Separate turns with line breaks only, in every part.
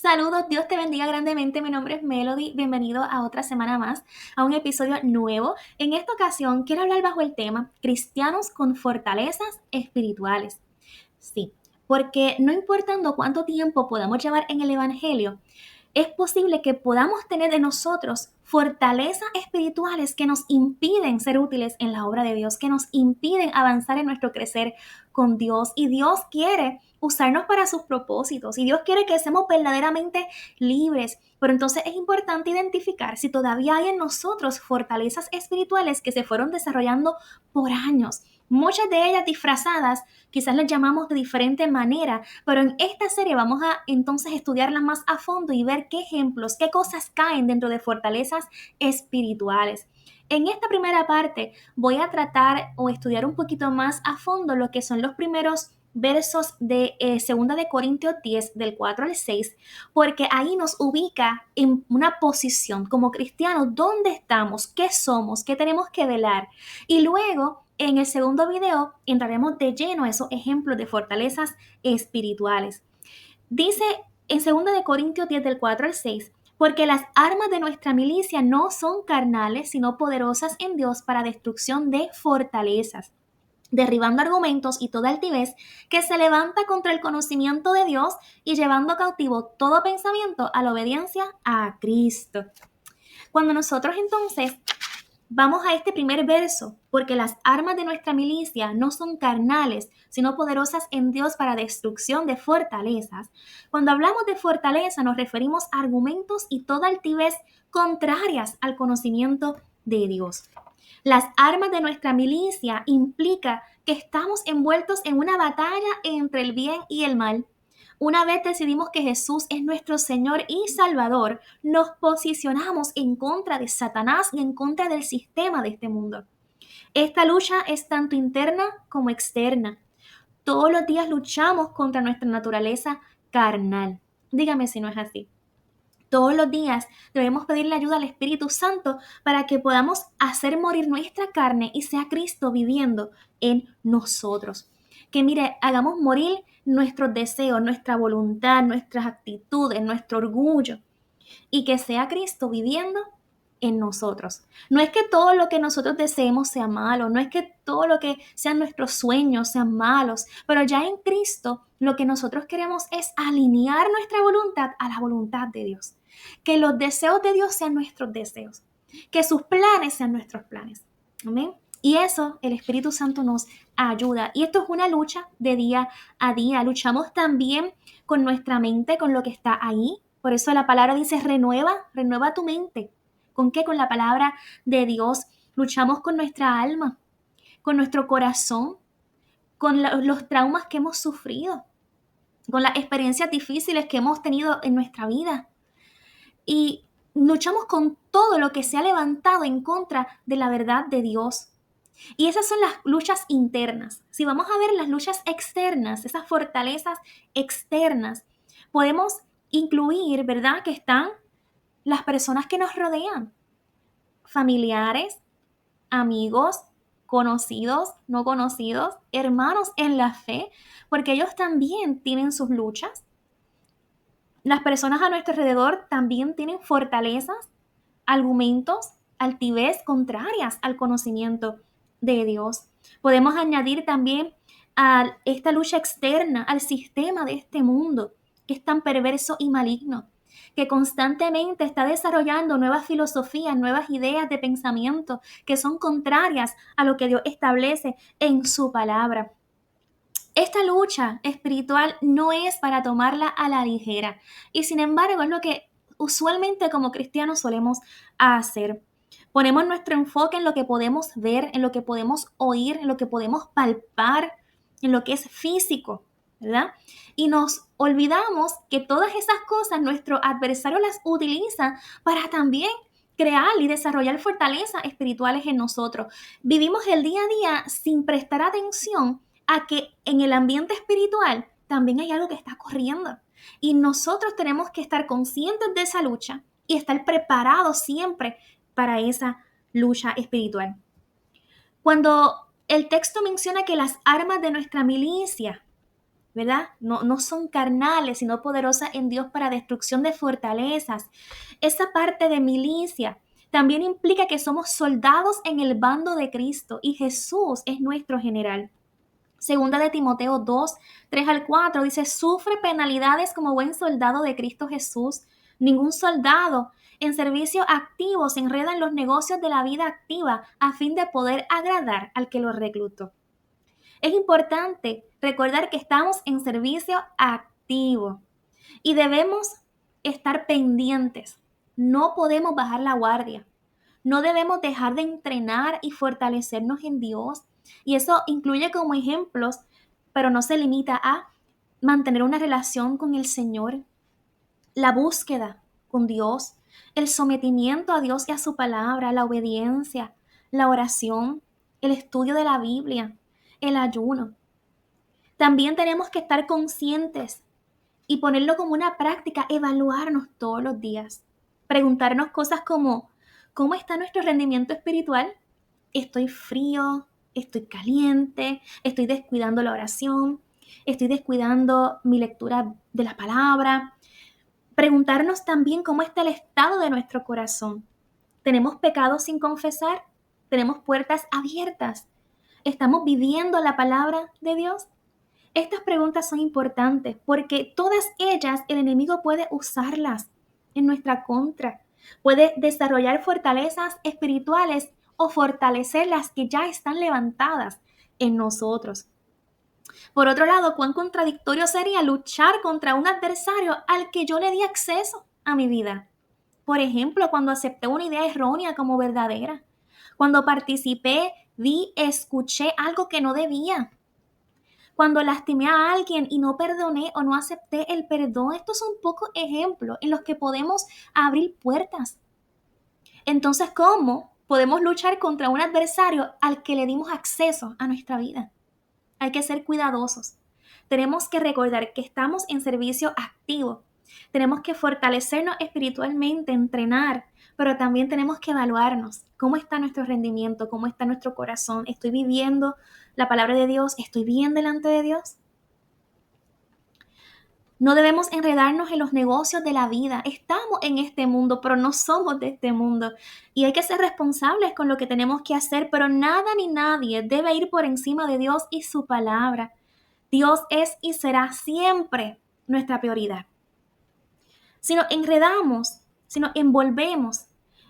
Saludos, Dios te bendiga grandemente. Mi nombre es Melody. Bienvenido a otra semana más, a un episodio nuevo. En esta ocasión quiero hablar bajo el tema Cristianos con fortalezas espirituales. Sí, porque no importando cuánto tiempo podamos llevar en el Evangelio, es posible que podamos tener de nosotros fortalezas espirituales que nos impiden ser útiles en la obra de Dios, que nos impiden avanzar en nuestro crecer con Dios. Y Dios quiere usarnos para sus propósitos y Dios quiere que seamos verdaderamente libres. Pero entonces es importante identificar si todavía hay en nosotros fortalezas espirituales que se fueron desarrollando por años. Muchas de ellas disfrazadas, quizás las llamamos de diferente manera, pero en esta serie vamos a entonces estudiarlas más a fondo y ver qué ejemplos, qué cosas caen dentro de fortalezas espirituales. En esta primera parte voy a tratar o estudiar un poquito más a fondo lo que son los primeros versos de 2 de Corintios 10, del 4 al 6, porque ahí nos ubica en una posición como cristianos, dónde estamos, qué somos, qué tenemos que velar. Y luego, en el segundo video, entraremos de lleno a esos ejemplos de fortalezas espirituales. Dice en 2 de Corintios 10, del 4 al 6, porque las armas de nuestra milicia no son carnales, sino poderosas en Dios para destrucción de fortalezas, derribando argumentos y toda altivez que se levanta contra el conocimiento de Dios y llevando cautivo todo pensamiento a la obediencia a Cristo. Cuando nosotros entonces vamos a este primer verso, porque las armas de nuestra milicia no son carnales, sino poderosas en Dios para destrucción de fortalezas. Cuando hablamos de fortaleza nos referimos a argumentos y toda altivez contrarias al conocimiento de Dios. Las armas de nuestra milicia implica que estamos envueltos en una batalla entre el bien y el mal. Una vez decidimos que Jesús es nuestro Señor y Salvador, nos posicionamos en contra de Satanás y en contra del sistema de este mundo. Esta lucha es tanto interna como externa. Todos los días luchamos contra nuestra naturaleza carnal. Dígame si no es así. Todos los días debemos pedirle ayuda al Espíritu Santo para que podamos hacer morir nuestra carne y sea Cristo viviendo en nosotros. Que mire, hagamos morir nuestros deseos, nuestra voluntad, nuestras actitudes, nuestro orgullo y que sea Cristo viviendo en nosotros. No es que todo lo que nosotros deseemos sea malo, no es que todo lo que sean nuestros sueños sean malos, pero ya en Cristo lo que nosotros queremos es alinear nuestra voluntad a la voluntad de Dios. Que los deseos de Dios sean nuestros deseos, que sus planes sean nuestros planes. Amén. Y eso el Espíritu Santo nos ayuda. Y esto es una lucha de día a día. Luchamos también con nuestra mente, con lo que está ahí. Por eso la palabra dice renueva tu mente. ¿Con qué? Con la palabra de Dios. Luchamos con nuestra alma, con nuestro corazón, con los traumas que hemos sufrido, con las experiencias difíciles que hemos tenido en nuestra vida. Y luchamos con todo lo que se ha levantado en contra de la verdad de Dios. Y esas son las luchas internas. Si vamos a ver las luchas externas, esas fortalezas externas, podemos incluir, ¿verdad? Que están las personas que nos rodean, familiares, amigos, conocidos, no conocidos, hermanos en la fe, porque ellos también tienen sus luchas. Las personas a nuestro alrededor también tienen fortalezas, argumentos, altivez contrarias al conocimiento de Dios. Podemos añadir también a esta lucha externa, al sistema de este mundo, que es tan perverso y maligno, que constantemente está desarrollando nuevas filosofías, nuevas ideas de pensamiento que son contrarias a lo que Dios establece en su palabra. Esta lucha espiritual no es para tomarla a la ligera y sin embargo es lo que usualmente como cristianos solemos hacer. Ponemos nuestro enfoque en lo que podemos ver, en lo que podemos oír, en lo que podemos palpar, en lo que es físico, ¿verdad? Y nos olvidamos que todas esas cosas nuestro adversario las utiliza para también crear y desarrollar fortalezas espirituales en nosotros. Vivimos el día a día sin prestar atención a que en el ambiente espiritual también hay algo que está corriendo. Y nosotros tenemos que estar conscientes de esa lucha y estar preparados siempre para esa lucha espiritual. Cuando el texto menciona que las armas de nuestra milicia ¿verdad? No son carnales, sino poderosas en Dios para destrucción de fortalezas. Esa parte de milicia también implica que somos soldados en el bando de Cristo y Jesús es nuestro general. Segunda de Timoteo 2, 3 al 4 dice, sufre penalidades como buen soldado de Cristo Jesús. Ningún soldado en servicio activo se enreda en los negocios de la vida activa a fin de poder agradar al que lo reclutó. Es importante recordar que estamos en servicio activo y debemos estar pendientes. No podemos bajar la guardia. No debemos dejar de entrenar y fortalecernos en Dios. Y eso incluye como ejemplos, pero no se limita a mantener una relación con el Señor, la búsqueda con Dios, el sometimiento a Dios y a su palabra, la obediencia, la oración, el estudio de la Biblia, el ayuno. También tenemos que estar conscientes y ponerlo como una práctica, evaluarnos todos los días. Preguntarnos cosas como, ¿cómo está nuestro rendimiento espiritual? ¿Estoy frío? ¿Estoy caliente? ¿Estoy descuidando la oración? ¿Estoy descuidando mi lectura de la palabra? Preguntarnos también cómo está el estado de nuestro corazón. ¿Tenemos pecados sin confesar? ¿Tenemos puertas abiertas? ¿Estamos viviendo la palabra de Dios? Estas preguntas son importantes porque todas ellas el enemigo puede usarlas en nuestra contra. Puede desarrollar fortalezas espirituales o fortalecer las que ya están levantadas en nosotros. Por otro lado, cuán contradictorio sería luchar contra un adversario al que yo le di acceso a mi vida. Por ejemplo, cuando acepté una idea errónea como verdadera. Cuando participé, vi, escuché algo que no debía. Cuando lastimé a alguien y no perdoné o no acepté el perdón, estos son pocos ejemplos en los que podemos abrir puertas. Entonces, ¿cómo podemos luchar contra un adversario al que le dimos acceso a nuestra vida? Hay que ser cuidadosos. Tenemos que recordar que estamos en servicio activo. Tenemos que fortalecernos espiritualmente, entrenar, pero también tenemos que evaluarnos. ¿Cómo está nuestro rendimiento? ¿Cómo está nuestro corazón? ¿Estoy viviendo la palabra de Dios? ¿Estoy bien delante de Dios? No debemos enredarnos en los negocios de la vida. Estamos en este mundo, pero no somos de este mundo. Y hay que ser responsables con lo que tenemos que hacer, pero nada ni nadie debe ir por encima de Dios y su palabra. Dios es y será siempre nuestra prioridad. Si nos enredamos, si nos envolvemos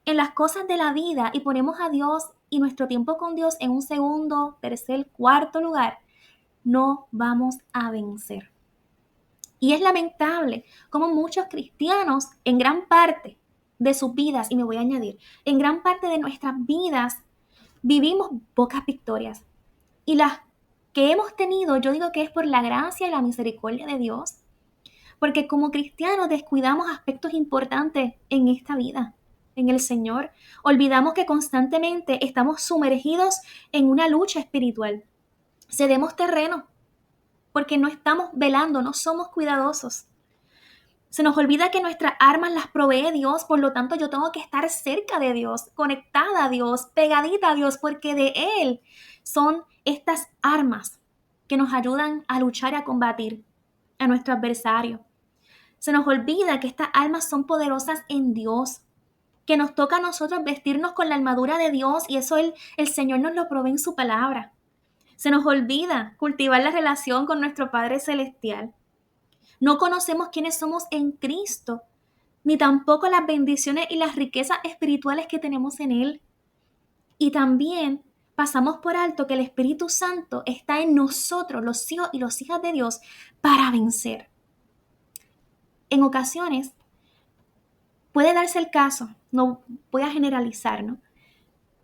en las cosas de la vida y ponemos a Dios y nuestro tiempo con Dios en un segundo, tercer, cuarto lugar, no vamos a vencer. Y es lamentable cómo muchos cristianos en gran parte de sus vidas, y me voy a añadir, en gran parte de nuestras vidas vivimos pocas victorias. Y las que hemos tenido, yo digo que es por la gracia y la misericordia de Dios. Porque como cristianos descuidamos aspectos importantes en esta vida, en el Señor. Olvidamos que constantemente estamos sumergidos en una lucha espiritual. Cedemos terreno porque no estamos velando, no somos cuidadosos. Se nos olvida que nuestras armas las provee Dios, por lo tanto yo tengo que estar cerca de Dios, conectada a Dios, pegadita a Dios, porque de Él son estas armas que nos ayudan a luchar y a combatir a nuestro adversario. Se nos olvida que estas armas son poderosas en Dios, que nos toca a nosotros vestirnos con la armadura de Dios y eso el Señor nos lo provee en su palabra. Se nos olvida cultivar la relación con nuestro Padre Celestial. No conocemos quiénes somos en Cristo, ni tampoco las bendiciones y las riquezas espirituales que tenemos en Él. Y también pasamos por alto que el Espíritu Santo está en nosotros, los hijos y las hijas de Dios, para vencer. En ocasiones puede darse el caso, no voy a generalizar, ¿no?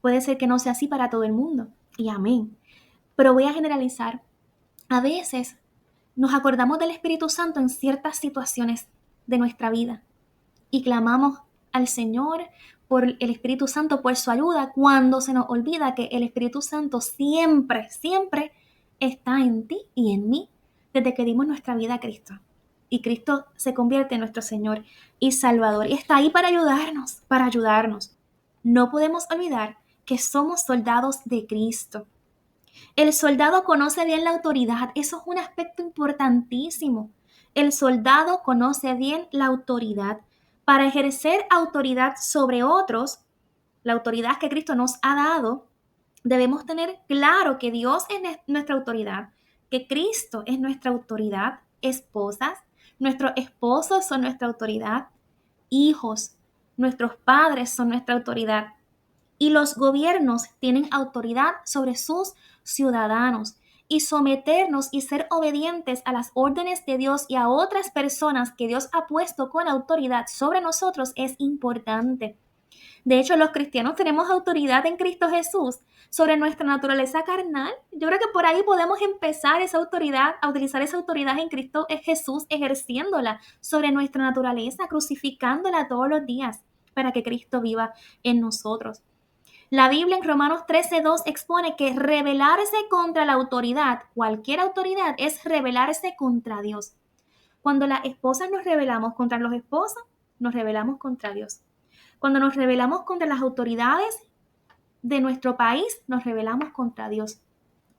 Puede ser que no sea así para todo el mundo, y amén. Pero voy a generalizar. A veces nos acordamos del Espíritu Santo en ciertas situaciones de nuestra vida y clamamos al Señor por el Espíritu Santo, por su ayuda, cuando se nos olvida que el Espíritu Santo siempre, siempre está en ti y en mí desde que dimos nuestra vida a Cristo. Y Cristo se convierte en nuestro Señor y Salvador. Y está ahí para ayudarnos, para ayudarnos. No podemos olvidar que somos soldados de Cristo. El soldado conoce bien la autoridad. Eso es un aspecto importantísimo. El soldado conoce bien la autoridad. Para ejercer autoridad sobre otros, la autoridad que Cristo nos ha dado, debemos tener claro que Dios es nuestra autoridad, que Cristo es nuestra autoridad, esposas, nuestros esposos son nuestra autoridad, hijos, nuestros padres son nuestra autoridad. Y los gobiernos tienen autoridad sobre sus ciudadanos. Y someternos y ser obedientes a las órdenes de Dios y a otras personas que Dios ha puesto con autoridad sobre nosotros es importante. De hecho, los cristianos tenemos autoridad en Cristo Jesús sobre nuestra naturaleza carnal. Yo creo que por ahí podemos empezar esa autoridad, a utilizar esa autoridad en Cristo Jesús, ejerciéndola sobre nuestra naturaleza, crucificándola todos los días para que Cristo viva en nosotros. La Biblia en Romanos 13:2 expone que rebelarse contra la autoridad, cualquier autoridad, es rebelarse contra Dios. Cuando las esposas nos rebelamos contra los esposos, nos rebelamos contra Dios. Cuando nos rebelamos contra las autoridades de nuestro país, nos rebelamos contra Dios.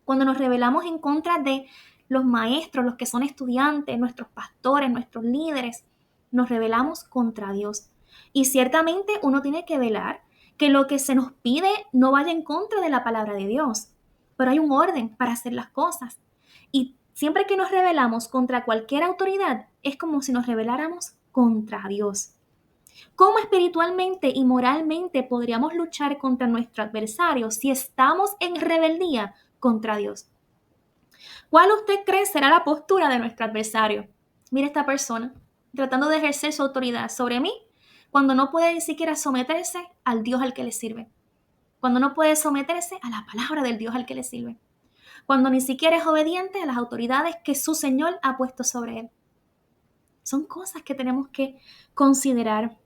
Cuando nos rebelamos en contra de los maestros, los que son estudiantes, nuestros pastores, nuestros líderes, nos rebelamos contra Dios. Y ciertamente uno tiene que velar que lo que se nos pide no vaya en contra de la palabra de Dios. Pero hay un orden para hacer las cosas. Y siempre que nos rebelamos contra cualquier autoridad, es como si nos rebeláramos contra Dios. ¿Cómo espiritualmente y moralmente podríamos luchar contra nuestro adversario si estamos en rebeldía contra Dios? ¿Cuál usted cree será la postura de nuestro adversario? Mira esta persona tratando de ejercer su autoridad sobre mí cuando no puede ni siquiera someterse al Dios al que le sirve. Cuando no puede someterse a la palabra del Dios al que le sirve. Cuando ni siquiera es obediente a las autoridades que su Señor ha puesto sobre él. Son cosas que tenemos que considerar.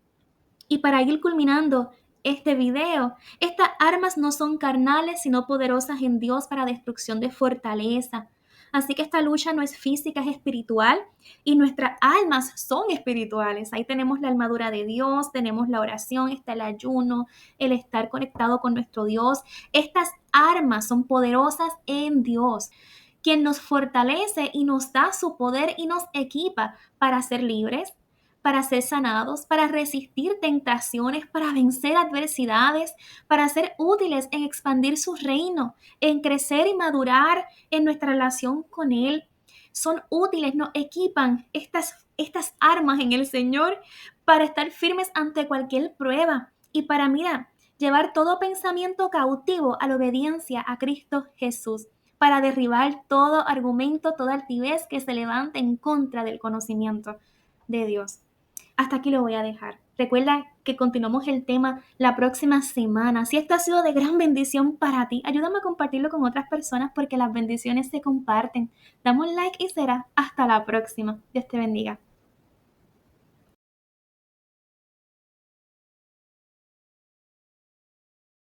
Y para ir culminando este video, estas armas no son carnales, sino poderosas en Dios para destrucción de fortaleza. Así que esta lucha no es física, es espiritual y nuestras almas son espirituales. Ahí tenemos la armadura de Dios, tenemos la oración, está el ayuno, el estar conectado con nuestro Dios. Estas armas son poderosas en Dios, quien nos fortalece y nos da su poder y nos equipa para ser libres, para ser sanados, para resistir tentaciones, para vencer adversidades, para ser útiles en expandir su reino, en crecer y madurar en nuestra relación con Él. Son útiles, nos equipan estas armas en el Señor para estar firmes ante cualquier prueba y para, mira, llevar todo pensamiento cautivo a la obediencia a Cristo Jesús, para derribar todo argumento, toda altivez que se levante en contra del conocimiento de Dios. Hasta aquí lo voy a dejar. Recuerda que continuamos el tema la próxima semana. Si esto ha sido de gran bendición para ti, ayúdame a compartirlo con otras personas porque las bendiciones se comparten. Dame un like y será hasta la próxima. Dios te bendiga.